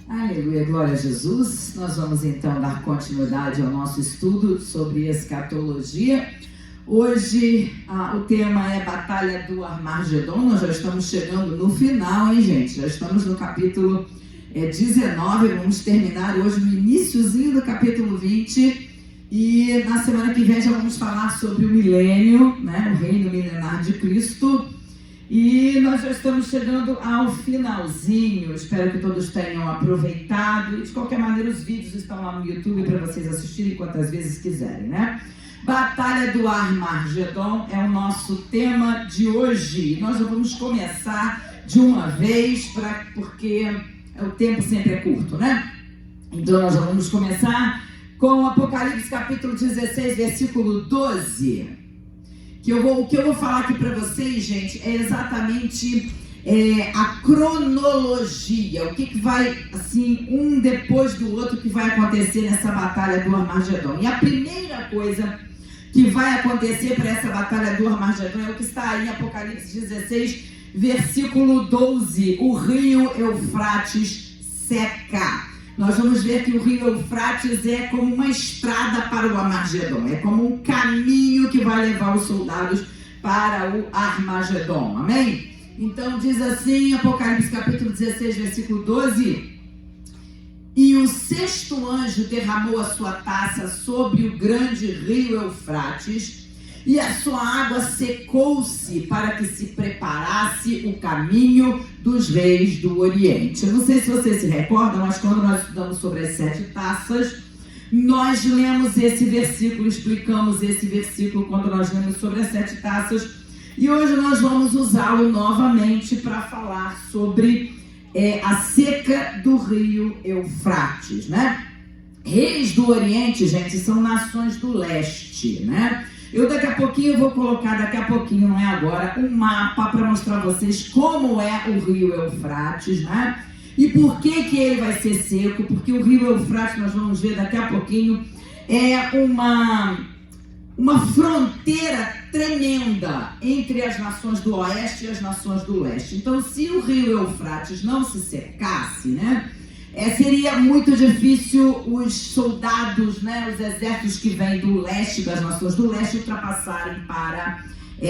Aleluia, glória a Jesus. Nós vamos então dar continuidade ao nosso estudo sobre escatologia. Hoje o tema é Batalha do Armagedon. Nós já estamos chegando no final, hein, gente? Já estamos no capítulo 19, vamos terminar hoje no iniciozinho do capítulo 20. E na semana que vem já vamos falar sobre o milênio, né? O reino milenar de Cristo. E nós já estamos chegando ao finalzinho. Espero que todos tenham aproveitado. E de qualquer maneira, os vídeos estão lá no YouTube para vocês assistirem quantas vezes quiserem, né? Batalha do Armagedon é o nosso tema de hoje. Nós já vamos começar de uma vez, porque o tempo sempre é curto, né? Então nós já vamos começar com Apocalipse capítulo 16, versículo 12. O que eu vou falar aqui para vocês, gente, é exatamente a cronologia, o que vai, assim, um depois do outro que vai acontecer nessa batalha do Armagedon. E a primeira coisa que vai acontecer para essa batalha do Armagedon é o que está aí em Apocalipse 16, versículo 12. O rio Eufrates seca. Nós vamos ver que o rio Eufrates é como uma estrada para o Armagedon, é como um caminho que vai levar os soldados para o Armagedon, amém? Então diz assim, Apocalipse capítulo 16, versículo 12: E o sexto anjo derramou a sua taça sobre o grande rio Eufrates, e a sua água secou-se para que se preparasse o caminho dos reis do Oriente. Eu não sei se vocês se recordam, mas quando nós estudamos sobre as 7 taças, nós lemos esse versículo, explicamos esse versículo quando nós lemos sobre as 7 taças, e hoje nós vamos usá-lo novamente para falar sobre a seca do rio Eufrates, né? Reis do Oriente, gente, são nações do leste, né? Eu daqui a pouquinho vou colocar, não é agora, um mapa para mostrar a vocês como é o rio Eufrates, né? E por que ele vai ser seco? Porque o rio Eufrates, nós vamos ver daqui a pouquinho, é uma fronteira tremenda entre as nações do oeste e as nações do leste. Então, se o rio Eufrates não se secasse, né? Seria muito difícil os soldados, né, os exércitos que vêm do leste, das nações do leste, ultrapassarem para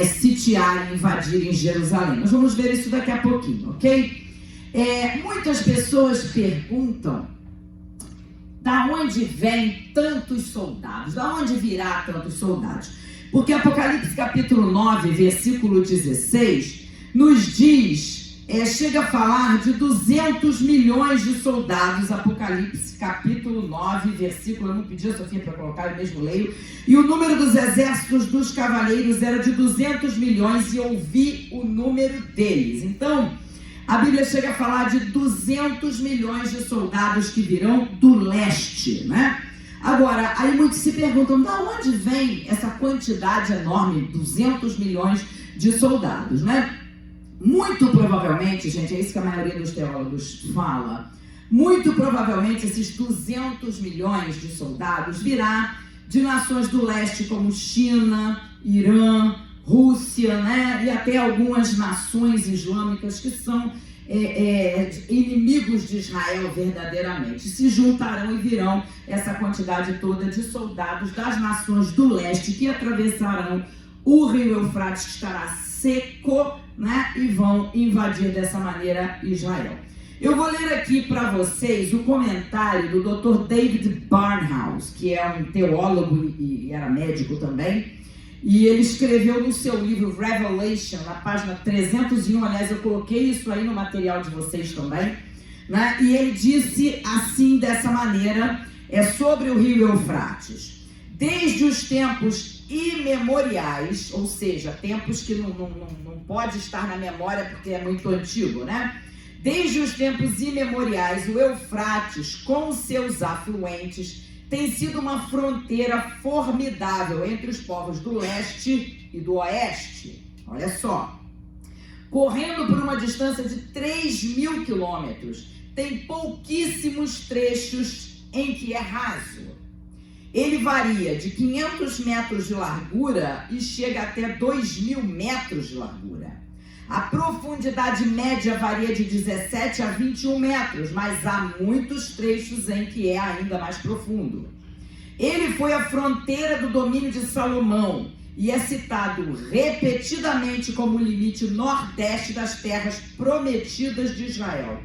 sitiarem, invadirem Jerusalém. Nós vamos ver isso daqui a pouquinho, ok? Muitas pessoas perguntam da onde vêm tantos soldados, da onde virá tantos soldados? Porque Apocalipse capítulo 9, versículo 16, nos diz... chega a falar de 200 milhões de soldados, Apocalipse capítulo 9, versículo, eu não pedi a Sofia para colocar, eu mesmo leio, e o número dos exércitos dos cavaleiros era de 200 milhões e eu vi o número deles. Então, a Bíblia chega a falar de 200 milhões de soldados que virão do leste, né? Agora, aí muitos se perguntam, de onde vem essa quantidade enorme, 200 milhões de soldados, né? Muito provavelmente, gente, é isso que a maioria dos teólogos fala, muito provavelmente esses 200 milhões de soldados virá de nações do leste como China, Irã, Rússia, né? E até algumas nações islâmicas que são inimigos de Israel verdadeiramente. Se juntarão e virão essa quantidade toda de soldados das nações do leste que atravessarão o rio Eufrates, que estará seco, né? E vão invadir dessa maneira Israel. Eu vou ler aqui para vocês o comentário do Dr. David Barnhouse, que é um teólogo e era médico também, e ele escreveu no seu livro Revelation, na página 301, aliás, eu coloquei isso aí no material de vocês também, né? E ele disse assim, dessa maneira, sobre o rio Eufrates: desde os tempos imemoriais, ou seja, tempos que não pode estar na memória porque é muito antigo, né? Desde os tempos imemoriais, o Eufrates, com seus afluentes, tem sido uma fronteira formidável entre os povos do leste e do oeste. Olha só, correndo por uma distância de 3.000 quilômetros, tem pouquíssimos trechos em que é raso. Ele varia de 500 metros de largura e chega até 2.000 metros de largura. A profundidade média varia de 17 a 21 metros, mas há muitos trechos em que é ainda mais profundo. Ele foi a fronteira do domínio de Salomão e é citado repetidamente como o limite nordeste das terras prometidas de Israel.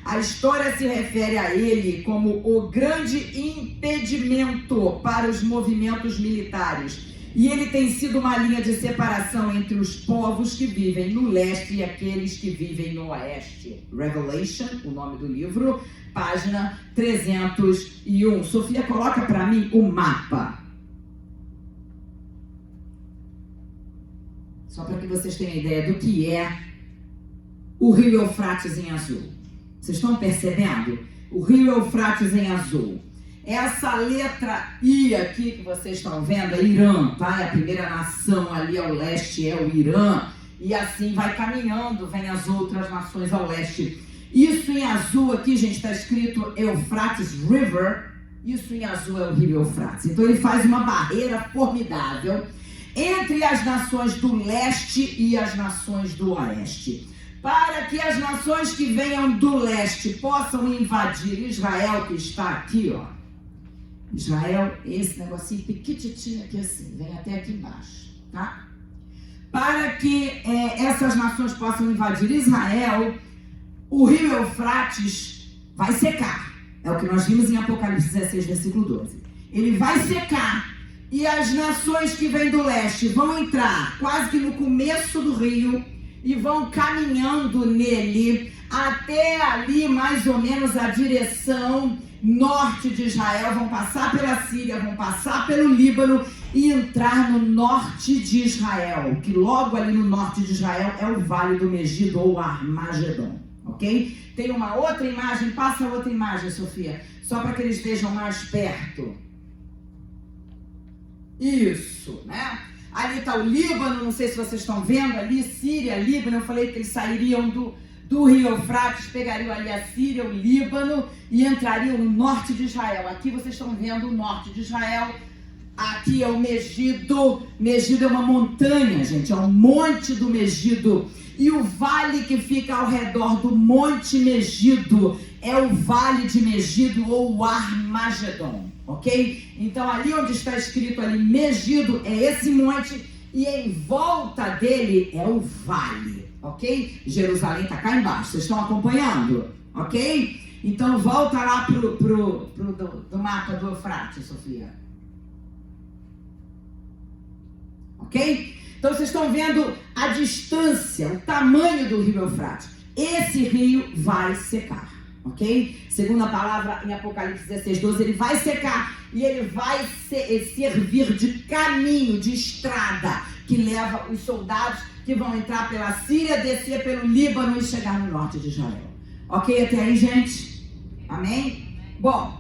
A história se refere a ele como o grande impedimento para os movimentos militares. E ele tem sido uma linha de separação entre os povos que vivem no leste e aqueles que vivem no oeste. Revelation, o nome do livro, página 301. Sofia, coloca para mim o mapa. Só para que vocês tenham ideia do que é o Rio Eufrates em azul. Vocês estão percebendo? O Rio Eufrates em azul. Essa letra I aqui que vocês estão vendo é Irã, tá? É a primeira nação ali ao leste, é o Irã. E assim vai caminhando, vem as outras nações ao leste. Isso em azul aqui, gente, está escrito Eufrates River. Isso em azul é o Rio Eufrates. Então ele faz uma barreira formidável entre as nações do leste e as nações do oeste. Para que as nações que venham do leste possam invadir Israel, que está aqui, ó. Israel, esse negocinho pequititinho aqui assim, vem até aqui embaixo, tá? Para que essas nações possam invadir Israel, o rio Eufrates vai secar. É o que nós vimos em Apocalipse 16, versículo 12. Ele vai secar e as nações que vêm do leste vão entrar quase que no começo do rio e vão caminhando nele até ali mais ou menos a direção norte de Israel, vão passar pela Síria, vão passar pelo Líbano e entrar no norte de Israel, que logo ali no norte de Israel é o Vale do Megido ou Armagedon, ok? Tem uma outra imagem, passa a outra imagem, Sofia, só para que eles estejam mais perto. Isso, né? Ali está o Líbano, não sei se vocês estão vendo ali, Síria, Líbano, eu falei que eles sairiam do Rio Eufrates, pegariam ali a Síria, o Líbano e entrariam no norte de Israel. Aqui vocês estão vendo o norte de Israel. Aqui é o Megido. Megido é uma montanha, gente, é um monte do Megido. E o vale que fica ao redor do Monte Megido é o Vale de Megido ou o Armagedon, ok? Então ali onde está escrito ali Megido é esse monte e em volta dele é o vale. Ok? Jerusalém está cá embaixo. Vocês estão acompanhando? Ok? Então volta lá do mapa do Eufrates, Sofia. Ok? Então vocês estão vendo a distância, o tamanho do rio Eufrates. Esse rio vai secar. Ok? Segundo a palavra em Apocalipse 16, 12, ele vai secar e ele vai servir de caminho, de estrada, que leva os soldados que vão entrar pela Síria, descer pelo Líbano e chegar no norte de Israel. Ok até aí, gente? Amém? Bom,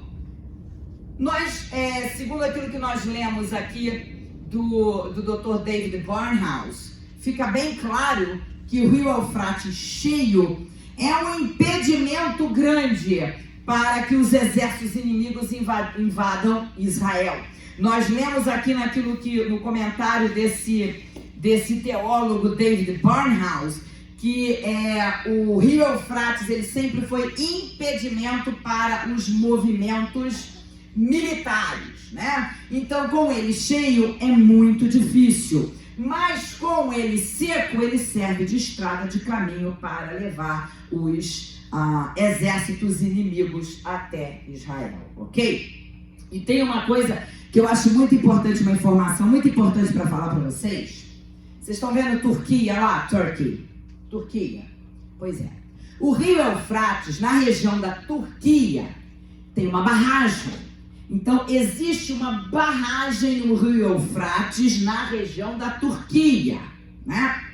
nós, segundo aquilo que nós lemos aqui do Dr. David Barnhouse, fica bem claro que o rio Eufrates cheio é um impedimento grande para que os exércitos inimigos invadam Israel. Nós lemos aqui no comentário desse teólogo David Barnhouse, que o rio Eufrates ele sempre foi impedimento para os movimentos militares, né? Então, com ele cheio é muito difícil, mas com ele seco, ele serve de estrada, de caminho para levar os exércitos inimigos até Israel, ok? E tem uma coisa que eu acho muito importante, uma informação muito importante para falar para vocês. Vocês estão vendo Turquia lá? Turquia. Pois é. O rio Eufrates, na região da Turquia, tem uma barragem. Então, existe uma barragem no rio Eufrates, na região da Turquia, né?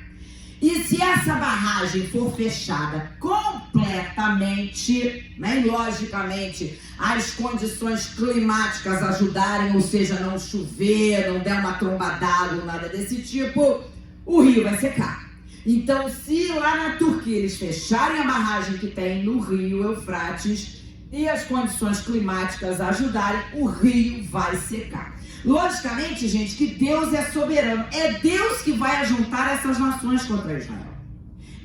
E se essa barragem for fechada completamente, né, e logicamente as condições climáticas ajudarem, ou seja, não chover, não der uma tromba d'água, nada desse tipo, o rio vai secar. Então, se lá na Turquia eles fecharem a barragem que tem no rio Eufrates e as condições climáticas ajudarem, o rio vai secar. Logicamente, gente, que Deus é soberano. É Deus que vai ajuntar essas nações contra Israel.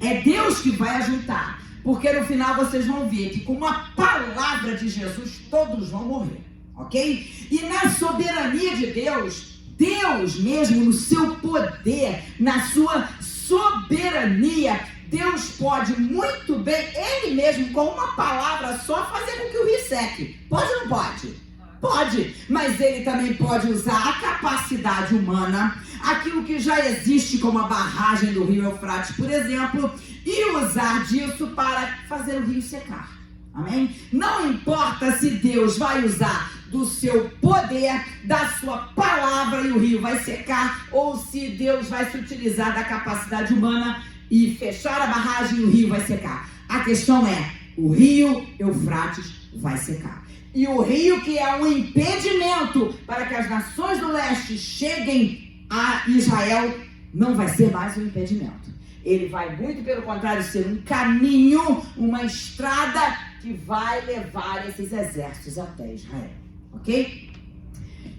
É Deus que vai ajuntar. Porque no final vocês vão ver que com uma palavra de Jesus todos vão morrer, ok? E na soberania de Deus, Deus mesmo no seu poder, na sua soberania, Deus pode muito bem, Ele mesmo com uma palavra só fazer com que o rio seque. Pode ou não pode? Pode, mas Ele também pode usar a capacidade humana, aquilo que já existe como a barragem do rio Eufrates, por exemplo, e usar disso para fazer o rio secar. Amém? Não importa se Deus vai usar do seu poder, da sua palavra e o rio vai secar, ou se Deus vai se utilizar da capacidade humana e fechar a barragem e o rio vai secar. A questão é, o rio Eufrates vai secar. E o rio que é um impedimento para que as nações do leste cheguem a Israel, não vai ser mais um impedimento. Ele vai, muito pelo contrário, ser um caminho, uma estrada que vai levar esses exércitos até Israel. Ok?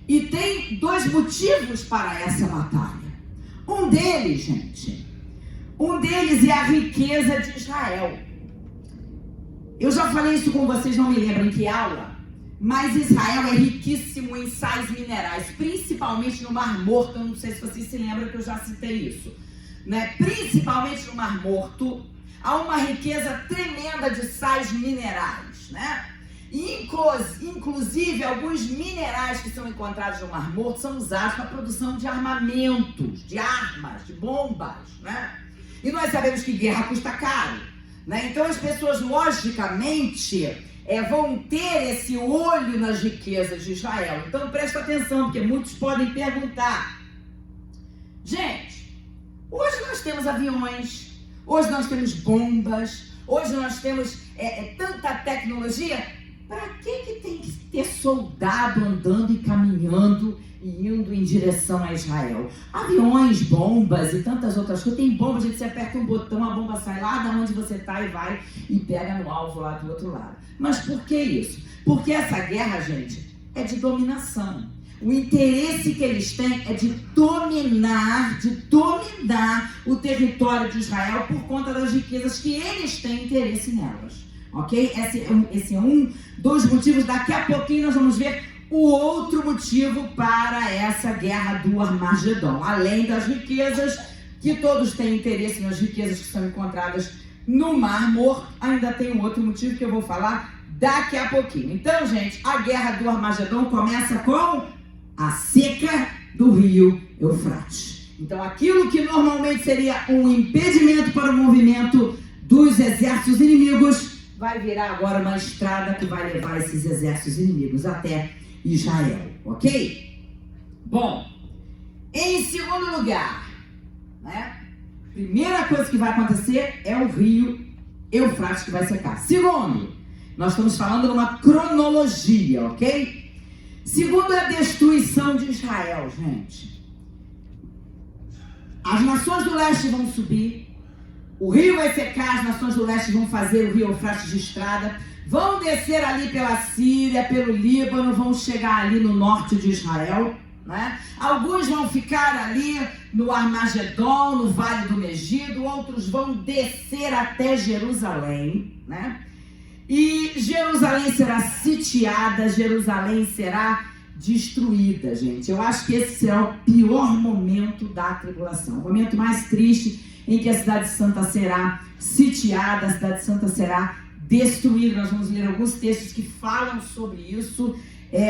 E tem dois motivos para essa batalha. Um deles, gente, é a riqueza de Israel. Eu já falei isso com vocês, não me lembro em que aula, mas Israel é riquíssimo em sais minerais, principalmente no Mar Morto. Eu não sei se vocês se lembram que eu já citei isso, né? Principalmente no Mar Morto, há uma riqueza tremenda de sais minerais, né? E inclusive alguns minerais que são encontrados no Mar Morto são usados para a produção de armamentos, de armas, de bombas, né? E nós sabemos que guerra custa caro, né? Então as pessoas logicamente vão ter esse olho nas riquezas de Israel. Então presta atenção, porque muitos podem perguntar: gente, hoje nós temos aviões, hoje nós temos bombas, hoje nós temos tanta tecnologia, para que tem que ter soldado andando e caminhando e indo em direção a Israel? Aviões, bombas e tantas outras coisas. Tem bombas, gente, você aperta um botão, a bomba sai lá de onde você está e vai e pega no alvo lá do outro lado. Mas por que isso? Porque essa guerra, gente, é de dominação. O interesse que eles têm é de dominar o território de Israel por conta das riquezas que eles têm interesse nelas. Ok? Esse é um dos motivos. Daqui a pouquinho nós vamos ver o outro motivo para essa guerra do Armagedon. Além das riquezas, que todos têm interesse nas riquezas que são encontradas no Mar Morto, ainda tem um outro motivo que eu vou falar daqui a pouquinho. Então, gente, a guerra do Armagedon começa com a seca do rio Eufrates. Então, aquilo que normalmente seria um impedimento para o movimento dos exércitos inimigos vai virar agora uma estrada que vai levar esses exércitos inimigos até Israel, ok? Bom, em segundo lugar, né? Primeira coisa que vai acontecer é o rio Eufrates que vai secar. Segundo, nós estamos falando numa cronologia, ok? Segundo, é a destruição de Israel, gente. As nações do leste vão subir, o rio vai secar, as nações do leste vão fazer o rio Eufrates de estrada, vão descer ali pela Síria, pelo Líbano, vão chegar ali no norte de Israel, né? Alguns vão ficar ali no Armagedon, no Vale do Megido, outros vão descer até Jerusalém, né? E Jerusalém será sitiada, Jerusalém será destruída, gente. Eu acho que esse será o pior momento da tribulação, o momento mais triste, em que a cidade santa será sitiada, a cidade santa será destruída. Nós vamos ler alguns textos que falam sobre isso.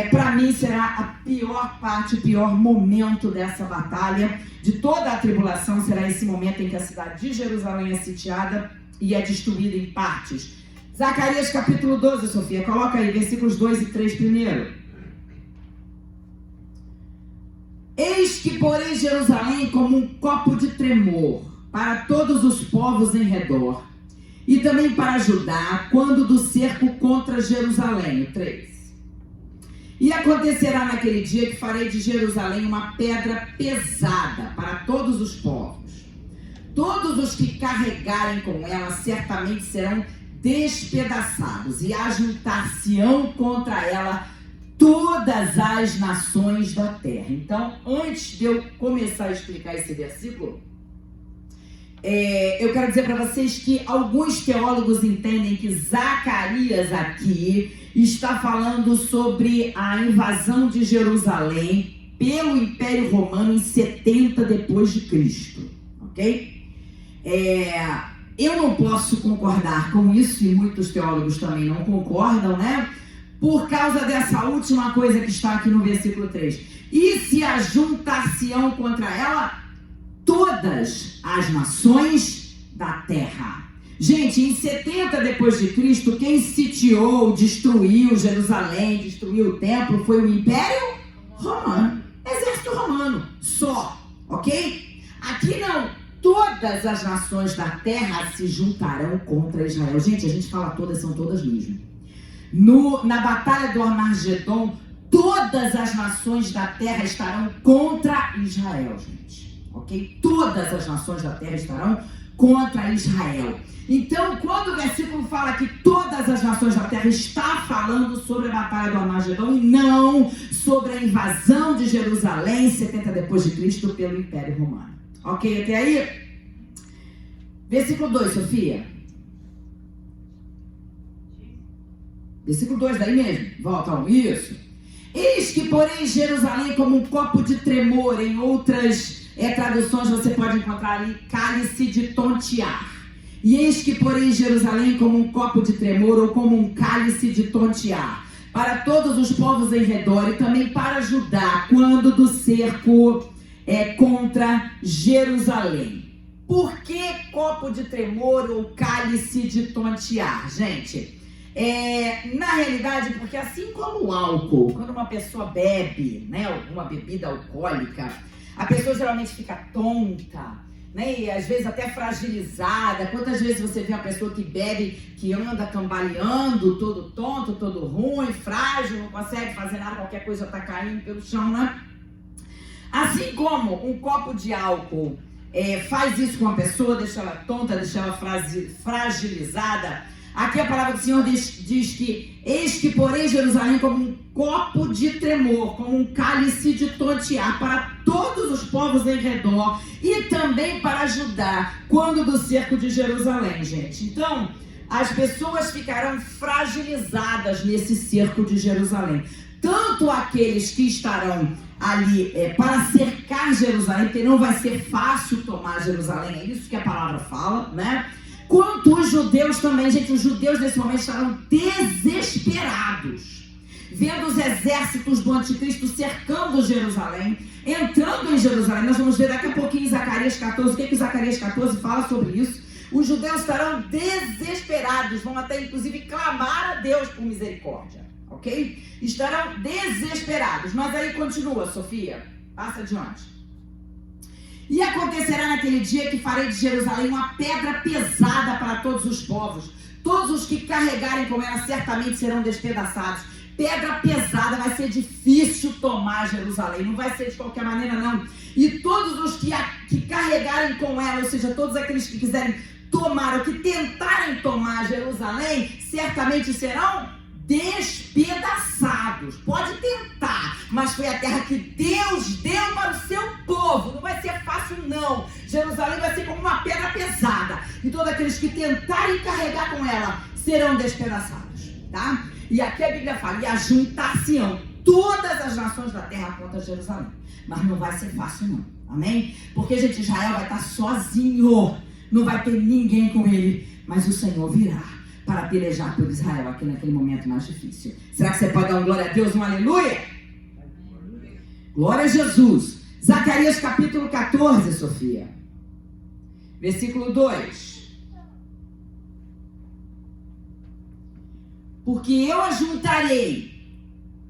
Para mim será a pior parte, o pior momento dessa batalha, de toda a tribulação, será esse momento em que a cidade de Jerusalém é sitiada e é destruída em partes. Zacarias capítulo 12, Sofia, coloca aí, versículos 2 e 3 primeiro. Eis que porei Jerusalém como um copo de tremor para todos os povos em redor, e também para Judá, quando do cerco contra Jerusalém. 3. E acontecerá naquele dia que farei de Jerusalém uma pedra pesada para todos os povos. Todos os que carregarem com ela certamente serão despedaçados, e ajuntar-se-ão contra ela todas as nações da terra. Então, antes de eu começar a explicar esse versículo, eu quero dizer para vocês que alguns teólogos entendem que Zacarias aqui está falando sobre a invasão de Jerusalém pelo Império Romano em 70 depois de Cristo, ok? Eu não posso concordar com isso, e muitos teólogos também não concordam, né? Por causa dessa última coisa que está aqui no versículo 3. E se ajuntar-se-ão contra ela todas as nações da terra. Gente, em 70 depois de Cristo, quem sitiou, destruiu Jerusalém, destruiu o templo, foi o Império Romano. Exército romano, só, ok? Aqui não. Todas as nações da terra se juntarão contra Israel. Gente, a gente fala todas, são todas mesmo. Na batalha do Armagedon, todas as nações da terra estarão contra Israel, gente. Ok? Todas as nações da terra estarão contra Israel. Então, quando o versículo fala que todas as nações da terra, está falando sobre a batalha do Armagedon e não sobre a invasão de Jerusalém, 70 depois de Cristo, pelo Império Romano. Ok, até aí? Versículo 2, Sofia. Versículo 2, daí mesmo. Volta ao isso. Eis que, porém, Jerusalém como um copo de tremor. Em outras traduções você pode encontrar ali cálice de tontear. E eis que, porém, Jerusalém como um copo de tremor ou como um cálice de tontear. Para todos os povos em redor e também para Judá, quando do cerco contra Jerusalém. Por que copo de tremor ou cálice de tontear, gente? Na realidade, porque assim como o álcool, quando uma pessoa bebe, né, alguma bebida alcoólica, a pessoa geralmente fica tonta, né, e às vezes até fragilizada. Quantas vezes você vê uma pessoa que bebe, que anda cambaleando, todo tonto, todo ruim, frágil, não consegue fazer nada, qualquer coisa está caindo pelo chão, né? Assim como um copo de álcool faz isso com a pessoa, deixa ela tonta, deixa ela fragilizada, aqui a palavra do Senhor diz que eis que porém Jerusalém como um copo de tremor, como um cálice de tontear para todos os povos em redor e também para Judá, quando do cerco de Jerusalém, gente. Então, as pessoas ficarão fragilizadas nesse cerco de Jerusalém. Tanto aqueles que estarão ali para cercar Jerusalém, porque não vai ser fácil tomar Jerusalém, é isso que a palavra fala, né? Quanto os judeus também, gente, os judeus nesse momento estarão desesperados, vendo os exércitos do anticristo cercando Jerusalém, entrando em Jerusalém. Nós vamos ver daqui a pouquinho em Zacarias 14, o que Zacarias 14 fala sobre isso. Os judeus estarão desesperados, vão até inclusive clamar a Deus por misericórdia, ok? Estarão desesperados. Mas aí continua, Sofia, passa adiante. E acontecerá naquele dia que farei de Jerusalém uma pedra pesada para todos os povos. Todos os que carregarem com ela certamente serão despedaçados. Pedra pesada, vai ser difícil tomar Jerusalém, não vai ser de qualquer maneira não. E todos os que carregarem com ela, ou seja, todos aqueles que quiserem tomar ou que tentarem tomar Jerusalém, certamente serão despedaçados. Pode tentar, mas foi a terra que Deus deu para o seu povo. Não vai ser fácil não. Jerusalém vai ser como uma pedra pesada, e todos aqueles que tentarem carregar com ela serão despedaçados, tá? E aqui a Bíblia fala, e ajuntar-se-ão todas as nações da terra contra Jerusalém. Mas não vai ser fácil não, amém? Porque, gente, Israel vai estar sozinho, não vai ter ninguém com ele, mas o Senhor virá para pelejar por Israel aqui naquele momento mais difícil. Será que você pode dar um glória a Deus, um aleluia? Glória a Jesus. Zacarias capítulo 14, Sofia. Versículo 2. Porque eu ajuntarei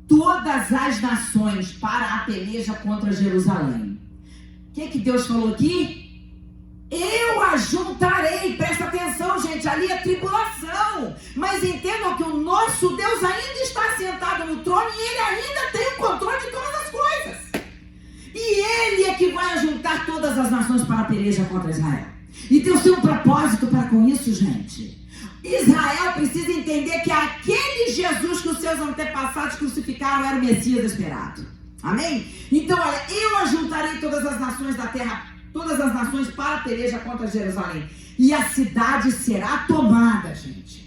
todas as nações para a peleja contra Jerusalém. O que Deus falou aqui? Eu ajuntarei, presta atenção, gente, ali é tribulação, mas entendam que o nosso Deus ainda está sentado no trono e Ele ainda tem o controle de todas as coisas. E Ele é que vai ajuntar todas as nações para a peleja contra Israel. E Deus tem um propósito para com isso, gente. Israel precisa entender que aquele Jesus que os seus antepassados crucificaram era o Messias esperado. Amém? Então, olha, eu ajuntarei todas as nações da terra todas as nações para a peleja contra Jerusalém. E a cidade será tomada, gente.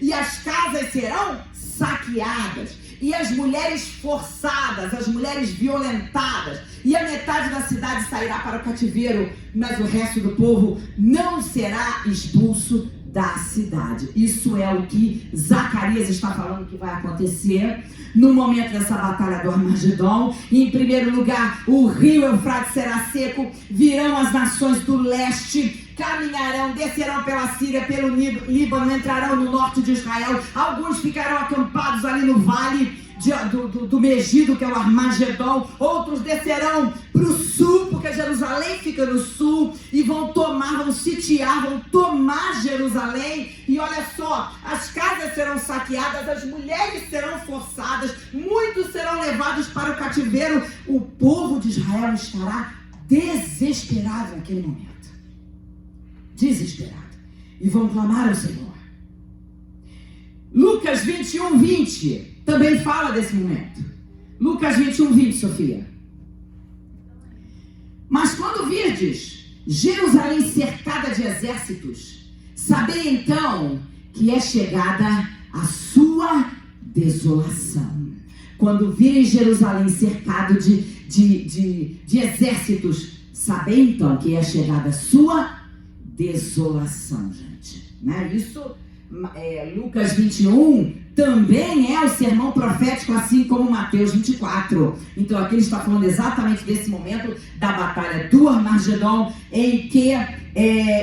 E as casas serão saqueadas. E as mulheres forçadas, as mulheres violentadas. E a metade da cidade sairá para o cativeiro, mas o resto do povo não será expulso da cidade. Isso é o que Zacarias está falando que vai acontecer no momento dessa batalha do Armagedon. Em primeiro lugar, o rio Eufrates será seco, virão as nações do leste, caminharão, descerão pela Síria, pelo Líbano, entrarão no norte de Israel. Alguns ficarão acampados ali no vale do Megido, que é o Armagedon. Outros descerão para o sul, porque Jerusalém fica no sul, e vão sitiar, vão tomar Jerusalém. E olha só, as casas serão saqueadas, as mulheres serão forçadas, muitos serão levados para o cativeiro. O povo de Israel estará desesperado naquele momento. Desesperado. E vão clamar ao Senhor. Lucas 21, 20 também fala desse momento. Lucas 21, 20, Sofia. Mas quando virdes Jerusalém cercada de exércitos, sabei então que é chegada a sua desolação. Quando virem Jerusalém cercado de exércitos, sabei então que é chegada a sua desolação, gente. Né? Isso, Lucas 21 também é o sermão profético, assim como Mateus 24. Então aqui ele está falando exatamente desse momento da batalha do Armagedon, em que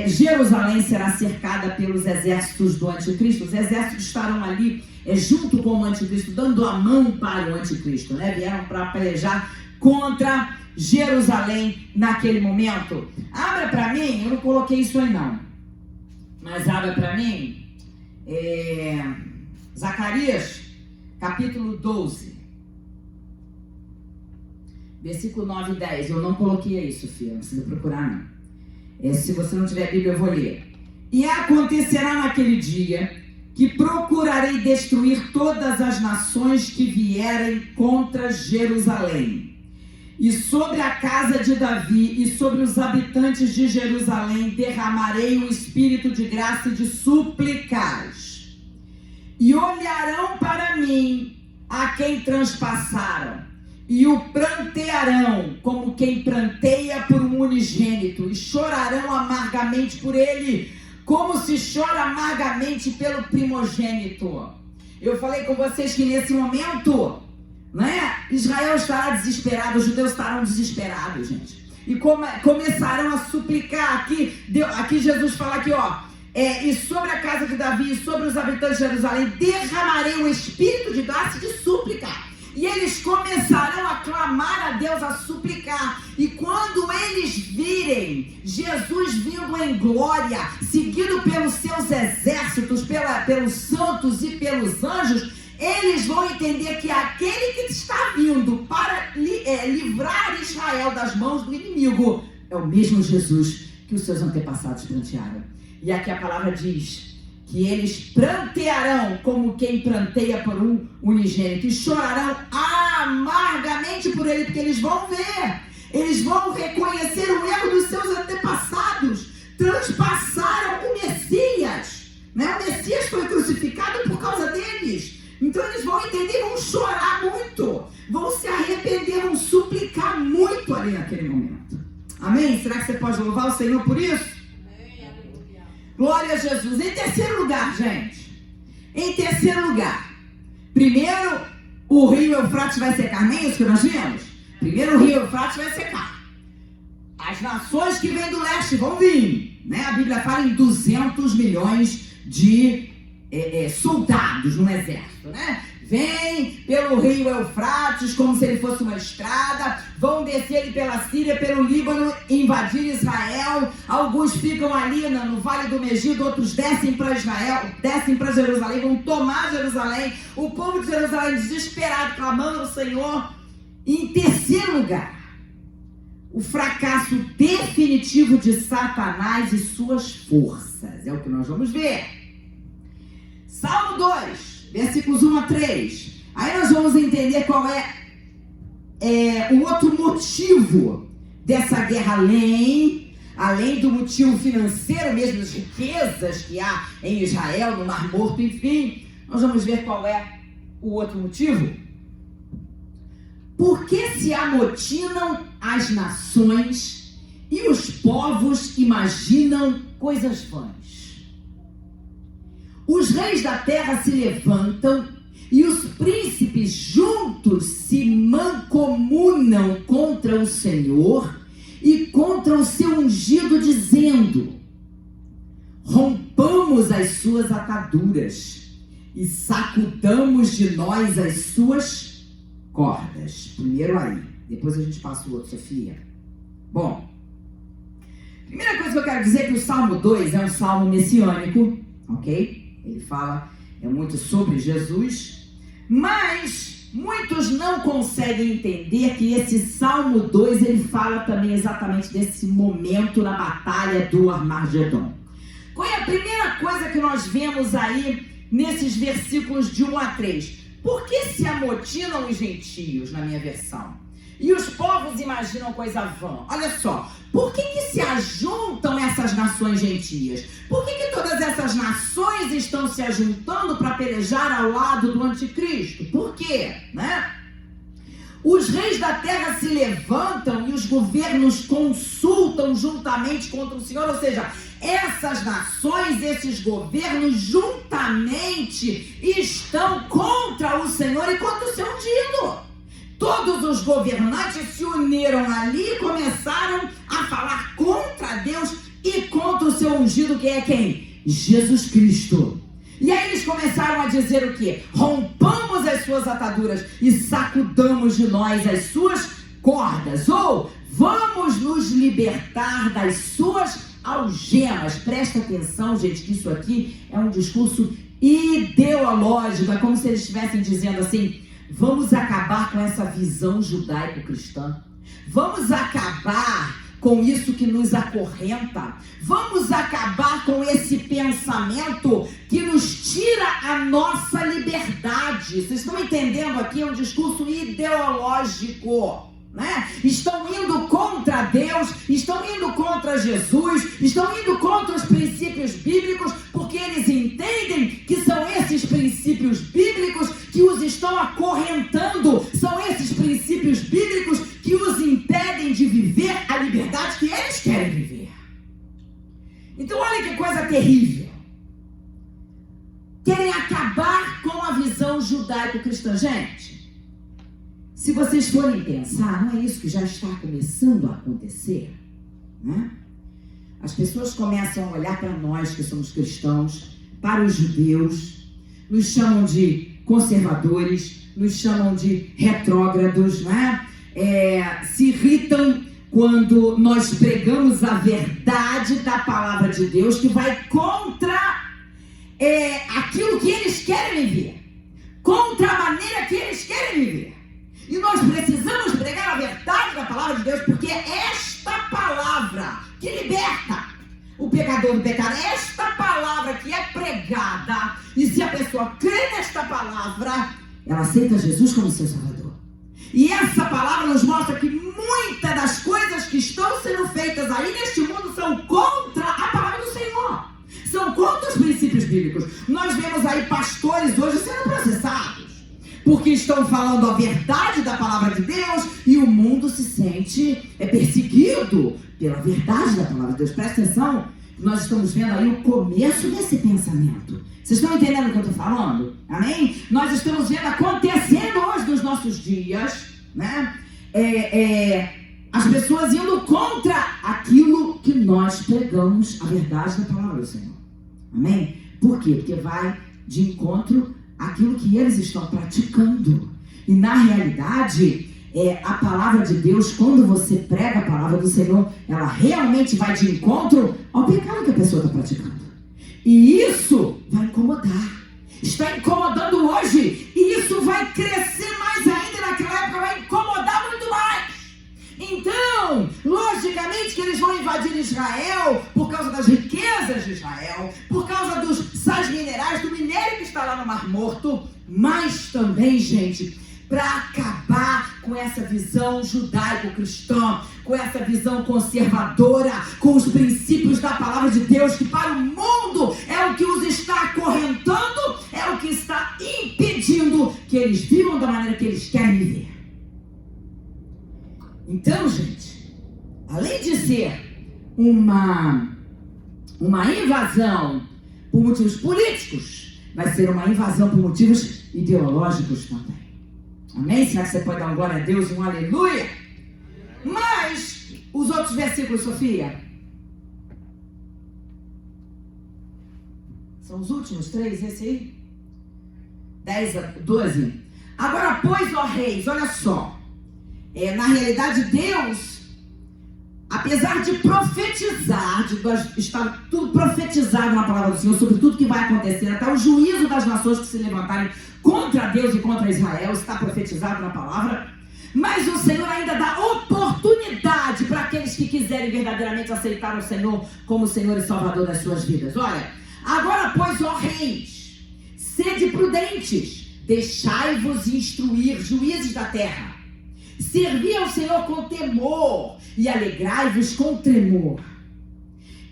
Jerusalém será cercada pelos exércitos do anticristo. Os exércitos estarão ali junto com o anticristo, dando a mão para o anticristo, né? Vieram para pelejar contra Jerusalém naquele momento. Abra para mim, eu não coloquei isso aí não, mas abra para mim Zacarias capítulo 12, versículo 9 e 10. Eu não coloquei aí, Sofia, não precisa procurar não. Se você não tiver Bíblia, eu vou ler. E acontecerá naquele dia que procurarei destruir todas as nações que vierem contra Jerusalém. E sobre a casa de Davi e sobre os habitantes de Jerusalém derramarei o espírito de graça e de súplicas. E olharão para mim a quem transpassaram, e o prantearão como quem pranteia por um unigênito, e chorarão amargamente por ele, como se chora amargamente pelo primogênito. Eu falei com vocês que nesse momento, né, Israel estará desesperado, os judeus estarão desesperados, gente. E começarão a suplicar. Aqui Jesus fala aqui, ó. E sobre a casa de Davi e sobre os habitantes de Jerusalém derramarei o espírito de graça e de súplica. E eles começarão a clamar a Deus, a suplicar. E quando eles virem Jesus vindo em glória, seguido pelos seus exércitos, pelos santos e pelos anjos, eles vão entender que aquele que está vindo para livrar Israel das mãos do inimigo é o mesmo Jesus que os seus antepassados prantearam. E aqui a palavra diz que eles prantearão como quem pranteia por um unigênito, e chorarão amargamente por ele, porque eles vão ver, eles vão reconhecer o erro dos seus antepassados. Transpassaram o Messias, né? O Messias foi crucificado por causa deles. Então eles vão entender, vão chorar muito, vão se arrepender, vão suplicar muito ali naquele momento. Amém? Será que você pode louvar o Senhor por isso? Glória a Jesus. Em terceiro lugar, gente. Em terceiro lugar. Primeiro, o rio Eufrates vai secar. Nem isso que nós vimos? Primeiro, o rio Eufrates vai secar. As nações que vêm do leste vão vir. Né? A Bíblia fala em 200 milhões de soldados no exército. Né? Vem pelo rio Eufrates como se ele fosse uma estrada, vão descer ele pela Síria, pelo Líbano, invadir Israel. Alguns ficam ali no Vale do Megido, outros descem para Israel, descem para Jerusalém, vão tomar Jerusalém. O povo de Jerusalém desesperado, clamando ao Senhor. E em terceiro lugar, o fracasso definitivo de Satanás e suas forças. É o que nós vamos ver. Salmo 2. Versículos 1 a 3. Aí nós vamos entender qual é o outro motivo dessa guerra, além além do motivo financeiro mesmo, as riquezas que há em Israel, no Mar Morto, enfim, nós vamos ver qual é o outro motivo. Por que se amotinam as nações e os povos imaginam coisas vãs? Os reis da terra se levantam e os príncipes juntos se mancomunam contra o Senhor e contra o seu ungido, dizendo: rompamos as suas ataduras e sacudamos de nós as suas cordas. Primeiro aí, depois a gente passa o outro, Sofia. Bom, primeira coisa que eu quero dizer é que o Salmo 2 é um salmo messiânico, ok? Ele fala muito sobre Jesus, mas muitos não conseguem entender que esse Salmo 2, ele fala também exatamente desse momento na batalha do Armagedon. Qual é a primeira coisa que nós vemos aí nesses versículos de 1 a 3? Por que se amotinam os gentios, na minha versão? E os povos imaginam coisa vã? Olha só, por que se ajuntam essas nações gentias? Por que todas essas nações estão se ajuntando para pelejar ao lado do anticristo? Por quê? Né? Os reis da terra se levantam e os governos consultam juntamente contra o Senhor, ou seja, essas nações, esses governos juntamente estão contra o Senhor e contra o seu ungido. Todos os governantes se uniram ali e começaram a falar contra Deus e contra o seu ungido, que é quem? Jesus Cristo. E aí eles começaram a dizer o quê? Rompamos as suas ataduras e sacudamos de nós as suas cordas. Ou vamos nos libertar das suas algemas. Presta atenção, gente, que isso aqui é um discurso ideológico. É como se eles estivessem dizendo assim: vamos acabar com essa visão judaico-cristã. Vamos acabar com isso que nos acorrenta. Vamos acabar com esse pensamento que nos tira a nossa liberdade. Vocês estão entendendo aqui? É um discurso ideológico, né? Estão indo contra Deus, estão indo contra Jesus, estão indo contra os princípios bíblicos, porque eles entendem que são esses princípios bíblicos que os estão acorrentando, são esses princípios bíblicos que os impedem de viver a liberdade que eles querem viver. Então olha que coisa terrível. Querem acabar com a visão judaico-cristã. Gente, se vocês forem pensar, não é isso que já está começando a acontecer, né? As pessoas começam a olhar para nós que somos cristãos, para os judeus, nos chamam de conservadores, nos chamam de retrógrados, né? Se irritam quando nós pregamos a verdade da palavra de Deus, que vai contra aquilo que eles querem viver, contra a maneira que eles querem viver. E nós precisamos pregar a verdade da palavra de Deus, porque é esta palavra que liberta o pecador do pecado. É esta palavra que é pregada, e se a pessoa crê nesta palavra, ela aceita Jesus como seu Salvador. E essa palavra nos mostra que muitas das coisas que estão sendo feitas aí neste mundo são contra a palavra do Senhor, são contra os princípios bíblicos. Nós vemos aí pastores hoje sendo processados porque estão falando a verdade da palavra de Deus, e o mundo se sente perseguido pela verdade da palavra de Deus. Presta atenção, nós estamos vendo aí o começo desse pensamento. Vocês estão entendendo o que eu estou falando? Amém? Nós estamos vendo acontecendo hoje nos nossos dias, né? As pessoas indo contra aquilo que nós pregamos, a verdade da palavra do Senhor. Amém? Por quê? Porque vai de encontro àquilo que eles estão praticando. E na realidade, a palavra de Deus, quando você prega a palavra do Senhor, ela realmente vai de encontro ao pecado que a pessoa está praticando. E isso vai incomodar. Está incomodando hoje. E isso vai crescer mais ainda naquela época, vai incomodar muito mais. Então, logicamente que eles vão invadir Israel por causa das riquezas de Israel, por causa dos sais minerais, do minério que está lá no Mar Morto, mas também, gente, para acabar com essa visão judaico-cristã, com essa visão conservadora, com os princípios da palavra de Deus, que para o mundo é o que os está acorrentando, é o que está impedindo que eles vivam da maneira que eles querem viver. Então, gente, além de ser uma invasão por motivos políticos, vai ser uma invasão por motivos ideológicos também. Amém? Será que você pode dar um glória a Deus, um aleluia? Mas, os outros versículos, Sofia? São os últimos 3, esse aí? 10 a 12. Agora, pois, ó reis, olha só. Na realidade, Deus, apesar de profetizar, de estar tudo profetizado na palavra do Senhor, sobre tudo que vai acontecer, até o juízo das nações que se levantarem contra Deus e contra Israel, está profetizado na palavra, mas o Senhor ainda dá oportunidade para aqueles que quiserem verdadeiramente aceitar o Senhor como Senhor e Salvador das suas vidas. Olha, agora, pois, ó reis, sede prudentes, deixai-vos instruir, juízes da terra, servi ao Senhor com temor e alegrai-vos com tremor.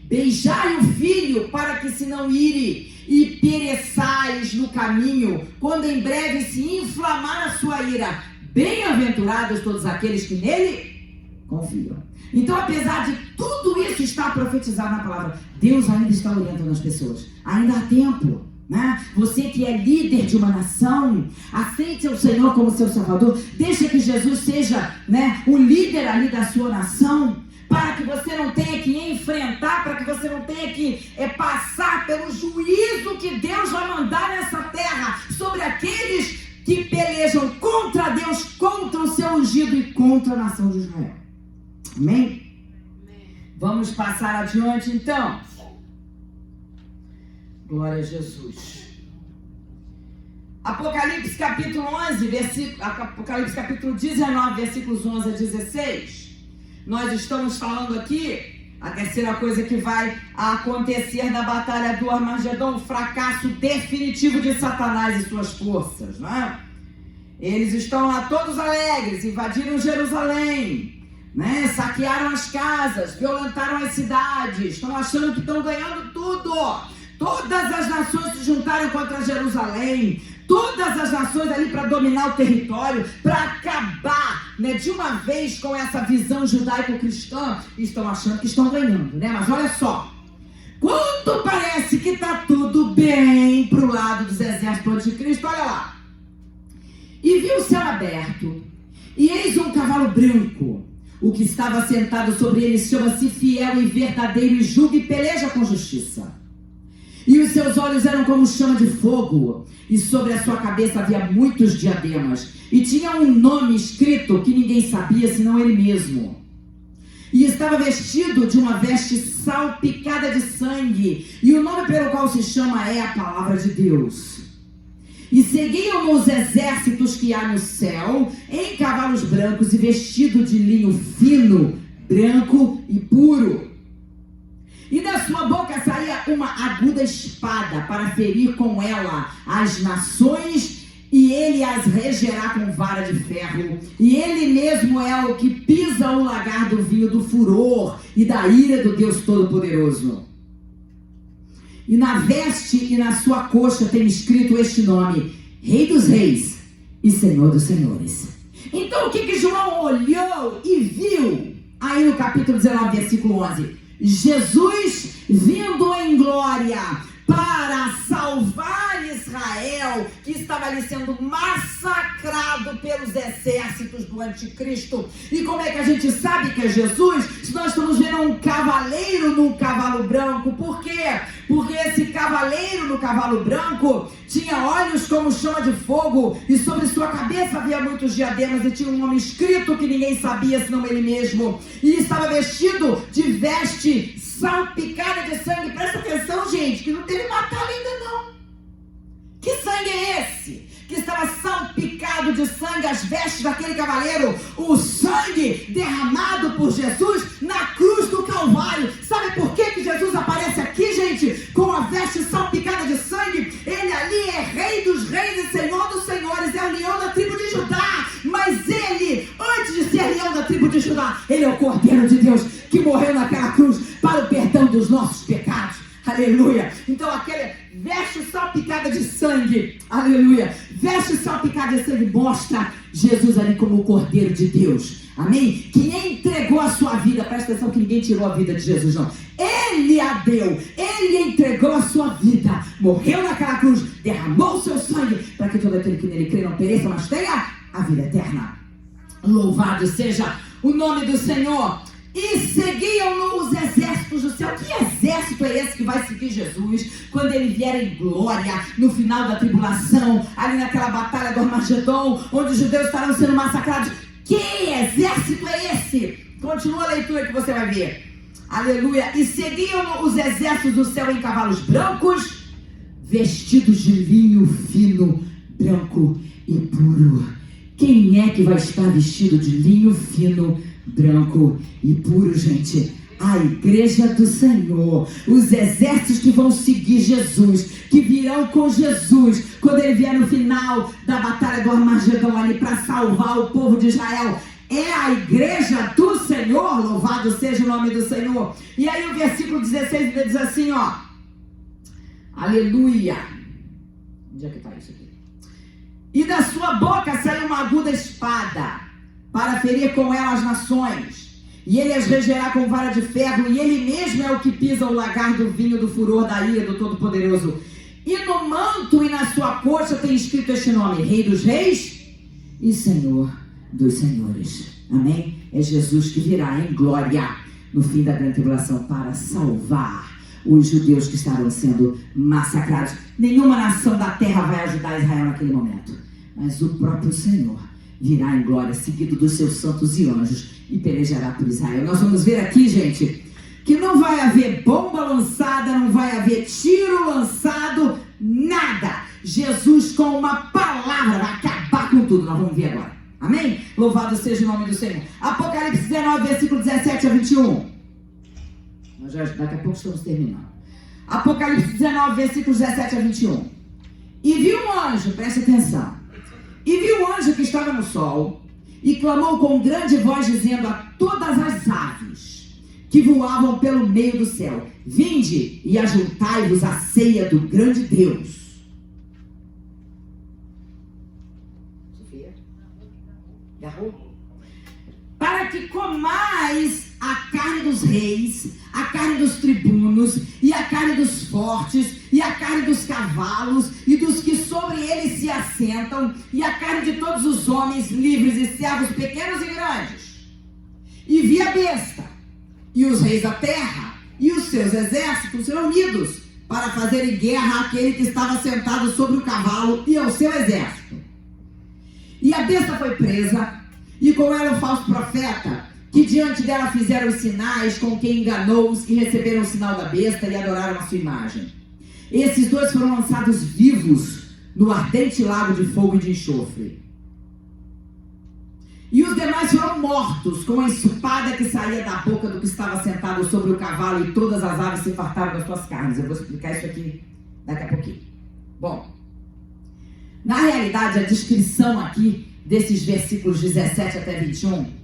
Beijai o filho para que se não ire e pereçais no caminho, quando em breve se inflamar a sua ira. Bem-aventurados todos aqueles que nele confiam. Então, apesar de tudo isso estar profetizado na palavra, Deus ainda está orientando as pessoas. Ainda há tempo. Né? Você que é líder de uma nação, aceite o Senhor como seu Salvador, deixa que Jesus seja, né, o líder ali da sua nação, para que você não tenha que enfrentar, para que você não tenha que passar pelo juízo que Deus vai mandar nessa terra sobre aqueles que pelejam contra Deus, contra o seu ungido e contra a nação de Israel. Amém? Vamos passar adiante então. Glória a Jesus. Apocalipse capítulo 11, Apocalipse capítulo 19, versículos 11 a 16. Nós estamos falando aqui, a terceira coisa que vai acontecer na batalha do Armagedon, o fracasso definitivo de Satanás e suas forças, né? Eles estão lá todos alegres, invadiram Jerusalém, né? Saquearam as casas, violentaram as cidades, estão achando que estão ganhando tudo. Todas as nações se juntaram contra Jerusalém, todas as nações ali para dominar o território, para acabar, né, de uma vez com essa visão judaico-cristã. Estão achando que estão ganhando, né? Mas olha só, quando parece que está tudo bem para o lado dos exércitos de Cristo, olha lá. E viu o céu aberto, e eis um cavalo branco. O que estava sentado sobre ele chama-se Fiel e Verdadeiro, e julga e peleja com justiça. E os seus olhos eram como chama de fogo, e sobre a sua cabeça havia muitos diademas, e tinha um nome escrito que ninguém sabia senão ele mesmo. E estava vestido de uma veste salpicada de sangue, e o nome pelo qual se chama é a Palavra de Deus. E seguiam os exércitos que há no céu, em cavalos brancos e vestido de linho fino, branco e puro. E da sua boca saía uma aguda espada para ferir com ela as nações, e ele as regerá com vara de ferro. E ele mesmo é o que pisa o lagar do vinho do furor e da ira do Deus Todo-Poderoso. E na veste e na sua coxa tem escrito este nome: Rei dos Reis e Senhor dos Senhores. Então o que João olhou e viu? Aí no capítulo 19, versículo 11. Jesus vindo em glória para salvar Israel, que estava ali sendo massacrado pelos exércitos do anticristo. E como é que a gente sabe que é Jesus? Se nós estamos vendo um cavaleiro num cavalo branco. Por quê? Porque esse cavaleiro no cavalo branco tinha olhos como chama de fogo, e sobre sua cabeça havia muitos diademas, e tinha um nome escrito que ninguém sabia senão ele mesmo. E estava vestido de veste salpicada de sangue. Presta atenção, gente, que não teve batalha ainda não. Que sangue é esse? Que estava salpicado de sangue as vestes daquele cavaleiro. O sangue derramado por Jesus na cruz do Calvário. Sabe por que Jesus aparece aqui, gente, com a veste salpicada de sangue? Ele ali é Rei dos Reis e Senhor dos Senhores. É o leão da tribo de Judá. Cordeiro de Deus que morreu naquela cruz para o perdão dos nossos pecados. Aleluia. Então aquele veste salpicada de sangue, aleluia, veste salpicada de sangue mostra Jesus ali como o Cordeiro de Deus, amém? Que entregou a sua vida. Presta atenção que ninguém tirou a vida de Jesus, não. Ele a deu, ele entregou a sua vida, morreu naquela cruz, derramou o seu sangue para que todo aquele que nele crê não pereça, mas tenha a vida eterna. Louvado seja o nome do Senhor. E seguiam-no os exércitos do céu. Que exército é esse que vai seguir Jesus quando ele vier em glória no final da tribulação, ali naquela batalha do Armagedon, onde os judeus estarão sendo massacrados? Que exército é esse? Continua a leitura que você vai ver. Aleluia. E seguiam-no os exércitos do céu em cavalos brancos, vestidos de linho fino, branco e puro. Quem é que vai estar vestido de linho fino, branco e puro, gente? A igreja do Senhor, os exércitos que vão seguir Jesus, que virão com Jesus quando ele vier no final da batalha do Armagedon ali para salvar o povo de Israel. É a igreja do Senhor, louvado seja o nome do Senhor. E aí o versículo 16 diz assim, ó, aleluia. Onde é que está isso aqui? E da sua boca saiu uma aguda espada, para ferir com ela as nações. E ele as regerá com vara de ferro, e ele mesmo é o que pisa o lagar do vinho do furor da ira do Todo-Poderoso. E no manto e na sua coxa tem escrito este nome: Rei dos Reis e Senhor dos Senhores. Amém? É Jesus que virá em glória no fim da grande tribulação para salvar os judeus que estarão sendo massacrados. Nenhuma nação da terra vai ajudar Israel naquele momento, mas o próprio Senhor virá em glória, seguido dos seus santos e anjos, e pelejará por Israel. Nós vamos ver aqui, gente, que não vai haver bomba lançada, não vai haver tiro lançado, nada. Jesus, com uma palavra, vai acabar com tudo. Nós vamos ver agora. Amém? Louvado seja o nome do Senhor. Apocalipse 19, versículo 17 a 21. Nós já, daqui a pouco estamos terminando. Apocalipse 19, versículos 17 a 21. E viu um anjo, preste atenção. E viu um anjo que estava no sol, e clamou com grande voz, dizendo a todas as aves que voavam pelo meio do céu: vinde e ajuntai-vos à ceia do grande Deus. Sofia? Garrou? Para que comais a carne dos reis, a carne dos tribunos, e a carne dos fortes, e a carne dos cavalos, e dos que sobre eles se assentam, e a carne de todos os homens, livres e servos, pequenos e grandes. E vi a besta, e os reis da terra, e os seus exércitos reunidos, para fazerem guerra àquele que estava sentado sobre o cavalo, e ao seu exército. E a besta foi presa, e com ela o falso profeta, que diante dela fizeram os sinais, com quem enganou os que receberam o sinal da besta e adoraram a sua imagem. Esses dois foram lançados vivos no ardente lago de fogo e de enxofre. E os demais foram mortos com a espada que saía da boca do que estava sentado sobre o cavalo, e todas as aves se fartaram das suas carnes. Eu vou explicar isso aqui daqui a pouquinho. Bom, na realidade, a descrição aqui desses versículos 17 até 21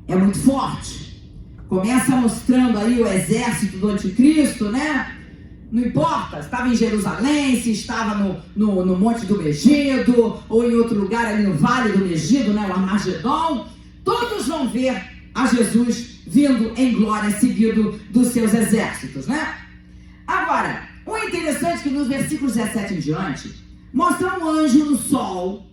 é muito forte. Começa mostrando aí o exército do anticristo, né? Não importa, estava em Jerusalém, se estava no Monte do Megido, ou em outro lugar ali no Vale do Megido, né? O Armagedon. Todos vão ver a Jesus vindo em glória, seguido dos seus exércitos, né? Agora, o interessante é que nos versículos 17 em diante, mostra um anjo no sol.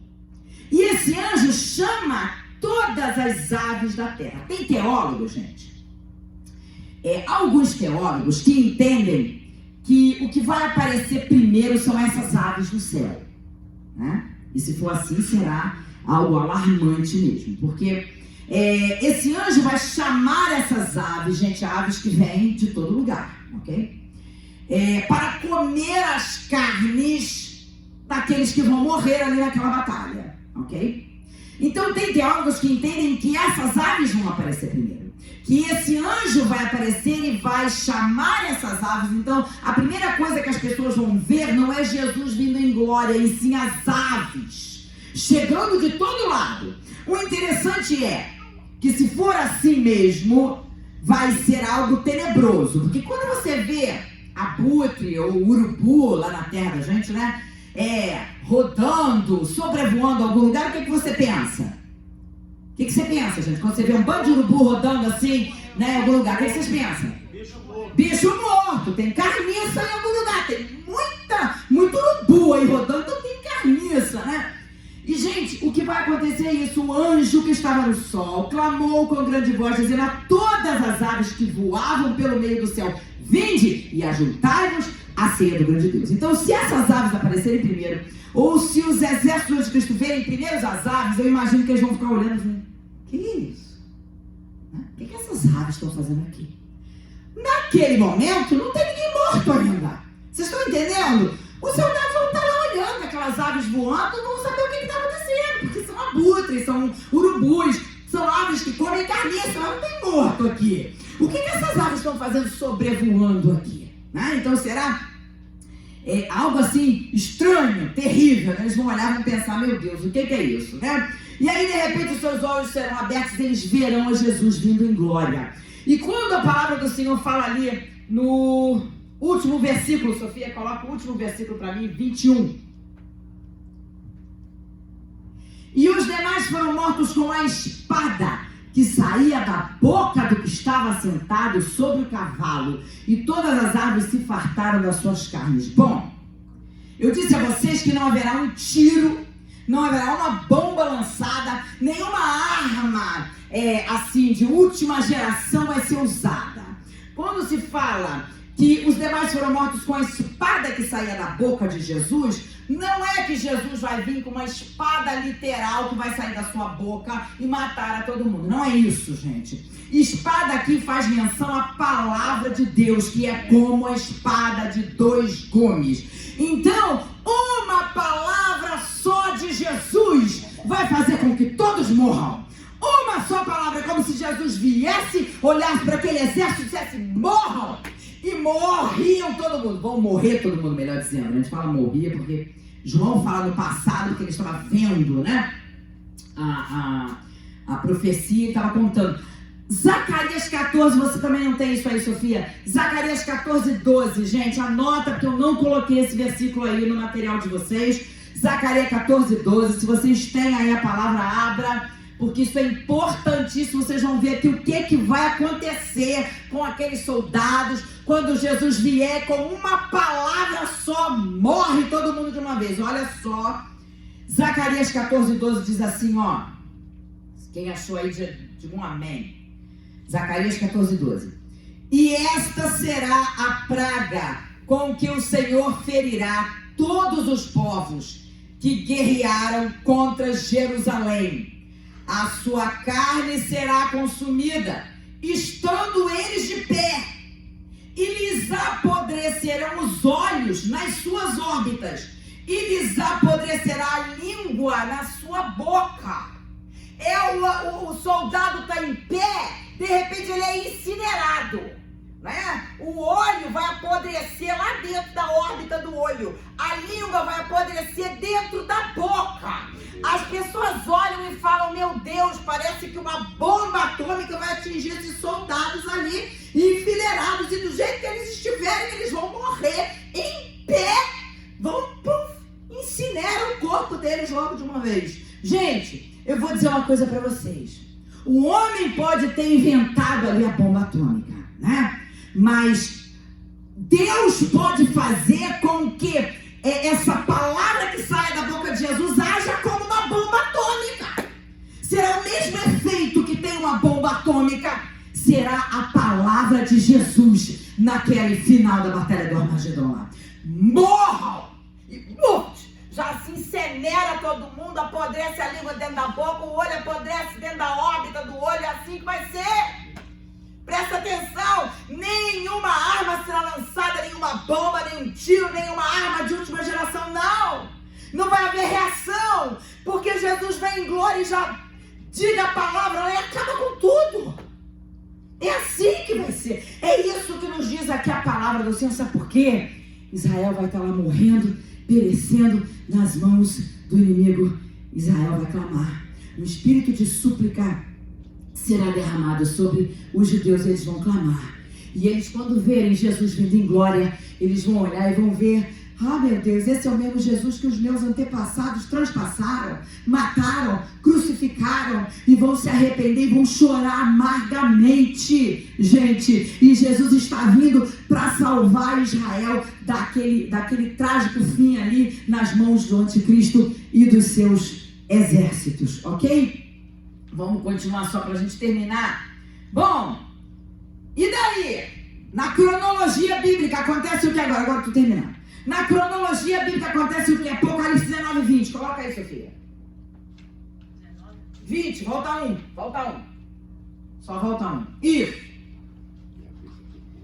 E esse anjo chama todas as aves da terra. Tem teólogos, gente, alguns teólogos que entendem que o que vai aparecer primeiro são essas aves do céu, né? E se for assim, será algo alarmante mesmo, porque esse anjo vai chamar essas aves, gente, aves que vêm de todo lugar, ok? Para comer as carnes daqueles que vão morrer ali naquela batalha, ok? Então tem teólogos que entendem que essas aves vão aparecer primeiro, que esse anjo vai aparecer e vai chamar essas aves. Então a primeira coisa que as pessoas vão ver não é Jesus vindo em glória, e sim as aves chegando de todo lado. O interessante é que, se for assim mesmo, vai ser algo tenebroso. Porque quando você vê abutre ou urubu lá na terra da gente, né? Rodando, sobrevoando algum lugar, o que você pensa? O que você pensa, gente? Quando você vê um bando de urubu rodando assim, né, em algum lugar, o que vocês pensam? Bicho morto. Tem carniça em algum lugar. Tem muito urubu aí rodando, então tem carniça, né? E, gente, o que vai acontecer é isso. O anjo que estava no sol clamou com grande voz, dizendo a todas as aves que voavam pelo meio do céu: vinde e ajuntai-vos à ceia do grande Deus. Então, se essas aves aparecerem primeiro, ou se os exércitos de Cristo verem primeiro as aves, eu imagino que eles vão ficar olhando assim: que é isso? O que essas aves estão fazendo aqui? Naquele momento, não tem ninguém morto ainda. Vocês estão entendendo? Os soldados vão estar lá olhando aquelas aves voando e vão saber o que está acontecendo, porque são abutres, são urubus, são aves que comem carniça, mas não tem morto aqui. O que essas aves estão fazendo sobrevoando aqui? Né? Então será algo assim estranho, terrível, né? Eles vão olhar e vão pensar: meu Deus, o que é isso? Né? E aí de repente os seus olhos serão abertos e eles verão a Jesus vindo em glória. E quando a palavra do Senhor fala ali no último versículo, Sofia, coloca o último versículo para mim, 21. E os demais foram mortos com a espada que saía da boca do que estava sentado sobre o cavalo, e todas as aves se fartaram das suas carnes. Bom, eu disse a vocês que não haverá um tiro, não haverá uma bomba lançada, nenhuma arma assim de última geração vai ser usada. Quando se fala que os demais foram mortos com a espada que saía da boca de Jesus, não é que Jesus vai vir com uma espada literal que vai sair da sua boca e matar a todo mundo. Não é isso, gente. Espada aqui faz menção à palavra de Deus, que é como a espada de dois gumes. Então, uma palavra só de Jesus vai fazer com que todos morram. Uma só palavra, como se Jesus viesse, olhasse para aquele exército e dissesse: morram! E morriam todo mundo. Vão morrer todo mundo, melhor dizendo. A gente fala morria porque João fala no passado, porque ele estava vendo, né, a profecia e estava contando. Zacarias 14, você também não tem isso aí, Sofia? Zacarias 14, 12, gente, anota, porque eu não coloquei esse versículo aí no material de vocês. Zacarias 14, 12, se vocês têm aí a palavra, abra, porque isso é importantíssimo. Vocês vão ver aqui o que vai acontecer com aqueles soldados quando Jesus vier. Com uma palavra só, morre todo mundo de uma vez. Olha só, Zacarias 14, 12 diz assim, ó. Quem achou aí, diga um amém. Zacarias 14, 12. E esta será a praga com que o Senhor ferirá todos os povos que guerrearam contra Jerusalém. A sua carne será consumida, estando eles de pé, e lhes apodrecerão os olhos nas suas órbitas, e lhes apodrecerá a língua na sua boca. O soldado está em pé, de repente ele é incinerado, né? O olho vai apodrecer lá dentro da órbita do olho, a língua vai apodrecer dentro da boca. As pessoas olham e falam: meu Deus, parece que uma bomba atômica vai atingir esses soldados ali enfileirados, e do jeito que eles estiverem, eles vão morrer em pé, incineram o corpo deles logo de uma vez. Gente, eu vou dizer uma coisa para vocês. O homem pode ter inventado ali a bomba atômica, né? Mas Deus pode fazer com que essa palavra que sai da boca de Jesus haja como uma bomba atômica. Será o mesmo efeito que tem uma bomba atômica, será a palavra de Jesus naquele final da batalha do Armagedon lá. Morram! E já se incinera todo mundo, apodrece a língua dentro da boca, o olho apodrece dentro da órbita do olho, é assim que vai ser. Presta atenção, nenhuma arma será lançada, nenhuma bomba, nenhum tiro, nenhuma arma de última geração, não vai haver reação, porque Jesus vem em glória e já diga a palavra e acaba com tudo. É assim que vai ser, é isso que nos diz aqui a palavra do Senhor. Sabe por quê? Israel vai estar lá morrendo, perecendo nas mãos do inimigo. Israel vai clamar, um espírito de súplica será derramado sobre os judeus, eles vão clamar. E eles, quando verem Jesus vindo em glória, eles vão olhar e vão ver: ah, meu Deus, esse é o mesmo Jesus que os meus antepassados transpassaram, mataram, crucificaram, e vão se arrepender e vão chorar amargamente, gente. E Jesus está vindo para salvar Israel daquele trágico fim ali nas mãos do anticristo e dos seus exércitos, ok? Vamos continuar só para a gente terminar. Bom, e daí? Na cronologia bíblica acontece o que agora? Agora tu terminando. Na cronologia bíblica acontece o que? Apocalipse 19, 20. Coloca aí, Sofia. 20, volta um. Só volta um. Isso.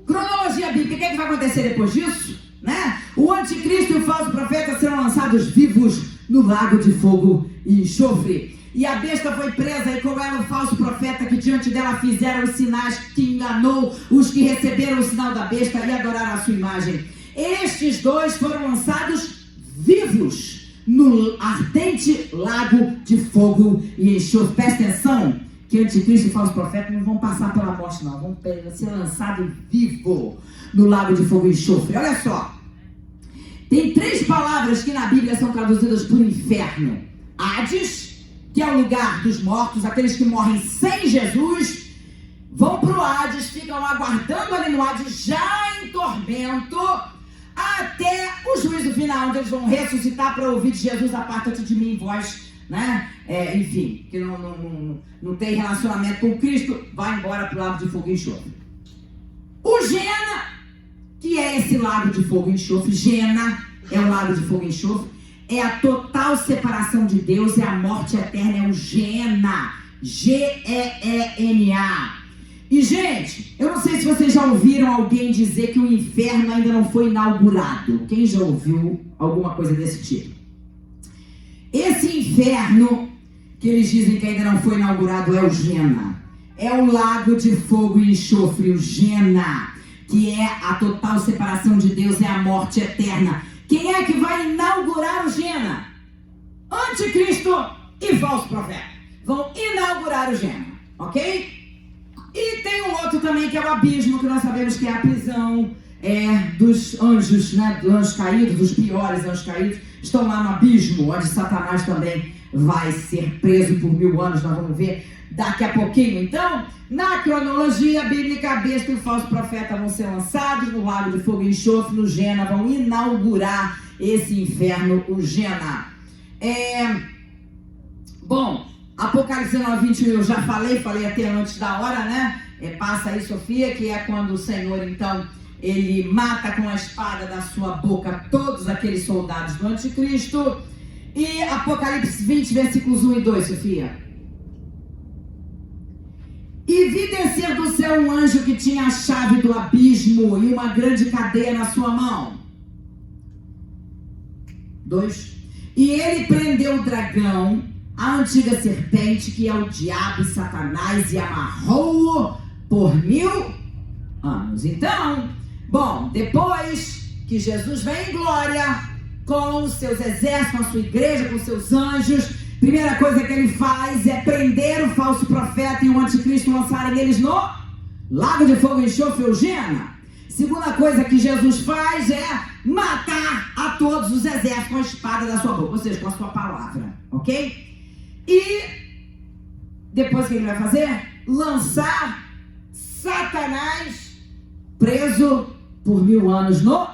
Cronologia bíblica, o que é que vai acontecer depois disso? Né? O anticristo e o falso profeta serão lançados vivos no lago de fogo e enxofre. E a besta foi presa, e como era o falso profeta que diante dela fizeram os sinais que enganou os que receberam o sinal da besta e adoraram a sua imagem. Estes dois foram lançados vivos no ardente lago de fogo e enxofre. Presta atenção que anticristo e falso profeta não vão passar pela morte, não. Vão ser lançados vivo no lago de fogo e enxofre. Olha só. Tem 3 palavras que na Bíblia são traduzidas por inferno. Hades, que é o lugar dos mortos, aqueles que morrem sem Jesus, vão para o Hades, ficam aguardando ali no Hades, já em tormento, até o juízo final, onde eles vão ressuscitar para ouvir de Jesus: aparta-te de mim, vós, né? Enfim, que não tem relacionamento com Cristo, vai embora para o lago de fogo e enxofre. O Gena, que é esse lago de fogo e enxofre, Gena é o lago de fogo e enxofre, é a total separação de Deus, é a morte eterna, é o Gena, G-E-E-N-A. E, gente, eu não sei se vocês já ouviram alguém dizer que o inferno ainda não foi inaugurado. Quem já ouviu alguma coisa desse tipo? Esse inferno que eles dizem que ainda não foi inaugurado é o Gena. É o lago de fogo e enxofre, o Gena, que é a total separação de Deus, é a morte eterna. Quem é que vai inaugurar o Gena? Anticristo e falso profeta. Vão inaugurar o Gena, ok? E tem um outro também, que é o abismo, que nós sabemos que é a prisão dos anjos, né? Dos anjos caídos, dos piores anjos caídos. Estão lá no abismo, onde Satanás também vai ser preso por 1000 anos. Nós vamos ver daqui a pouquinho. Então, na cronologia bíblica, a besta e o falso profeta vão ser lançados no lago de fogo e enxofre, no Gena. Vão inaugurar esse inferno, o Gena. Bom, Apocalipse 19, 21 eu já falei até antes da hora, né? Passa aí, Sofia, que é quando o Senhor, então, ele mata com a espada da sua boca todos aqueles soldados do anticristo. E Apocalipse 20, versículos 1 e 2, Sofia. E vi descer do céu um anjo que tinha a chave do abismo e uma grande cadeia na sua mão. 2. E ele prendeu o dragão, a antiga serpente, que é o diabo e Satanás, e amarrou-o por 1000 anos. Então, bom, depois que Jesus vem em glória, com os seus exércitos, com a sua igreja, com os seus anjos, primeira coisa que ele faz é prender o falso profeta e o anticristo, lançarem eles no lago de fogo e enxofre, o Gena. Segunda coisa que Jesus faz é matar a todos os exércitos com a espada da sua boca, ou seja, com a sua palavra, ok? E depois o que ele vai fazer? Lançar Satanás preso por 1000 anos no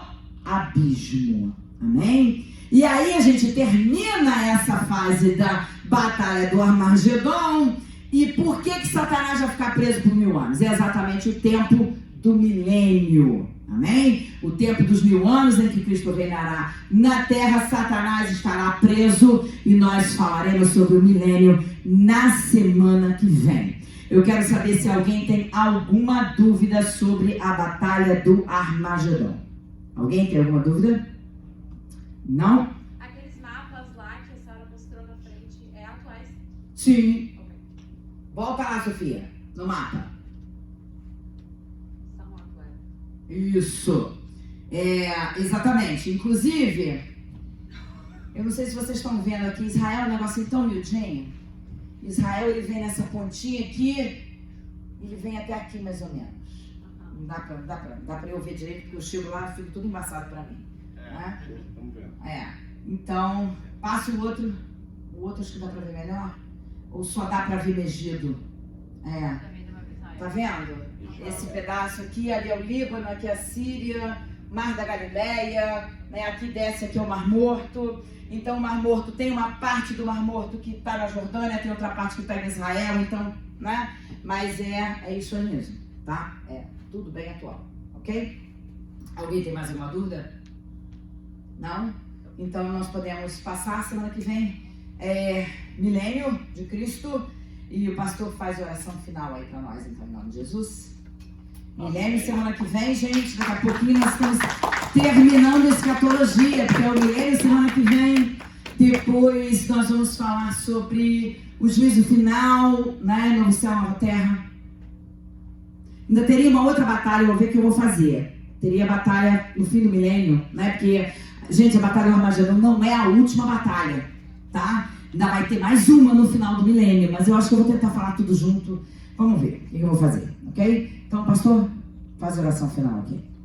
abismo. Amém? E aí a gente termina essa fase da batalha do Armagedon. E por que Satanás vai ficar preso por 1000 anos? É exatamente o tempo do milênio. Amém? O tempo dos 1000 anos em que Cristo reinará na terra, Satanás estará preso, e nós falaremos sobre o milênio na semana que vem. Eu quero saber se alguém tem alguma dúvida sobre a batalha do Armagedon. Alguém tem alguma dúvida? Não? Aqueles mapas lá que a senhora mostrou na frente, atuais? Sim. Okay. Volta lá, Sofia, no mapa. São atuais. Isso. Exatamente. Inclusive, eu não sei se vocês estão vendo aqui, Israel é um negocinho tão miudinho. Israel, ele vem nessa pontinha aqui ele vem até aqui mais ou menos. Não dá pra eu ver direito, porque eu chego lá e fico tudo embaçado pra mim. Né? Estamos vendo. Então, passa o outro acho que dá pra ver melhor, ou só dá pra ver megido? Tá vendo? Esse pedaço aqui, ali é o Líbano, aqui é a Síria, Mar da Galileia, né? Aqui desce, aqui é o Mar Morto. Então o Mar Morto, tem uma parte do Mar Morto que está na Jordânia, tem outra parte que está em Israel, então, né? Mas é isso aí mesmo, tá? É tudo bem atual, ok? Alguém tem mais alguma dúvida? Não? Então nós podemos passar, semana que vem, milênio de Cristo, e o pastor faz a oração final aí para nós, então, em nome de Jesus. Milênio, semana que vem, gente, daqui a pouquinho nós estamos terminando a escatologia, porque é o milênio, semana que vem. Depois nós vamos falar sobre o juízo final, né, novo céu, nova terra. Ainda teria uma outra batalha, eu vou ver o que eu vou fazer. Teria a batalha no fim do milênio, né, porque, gente, a batalha do Armagedon não é a última batalha, tá? Ainda vai ter mais uma no final do milênio, mas eu acho que eu vou tentar falar tudo junto. Vamos ver o que eu vou fazer, ok? Então, pastor, faz a oração final aqui.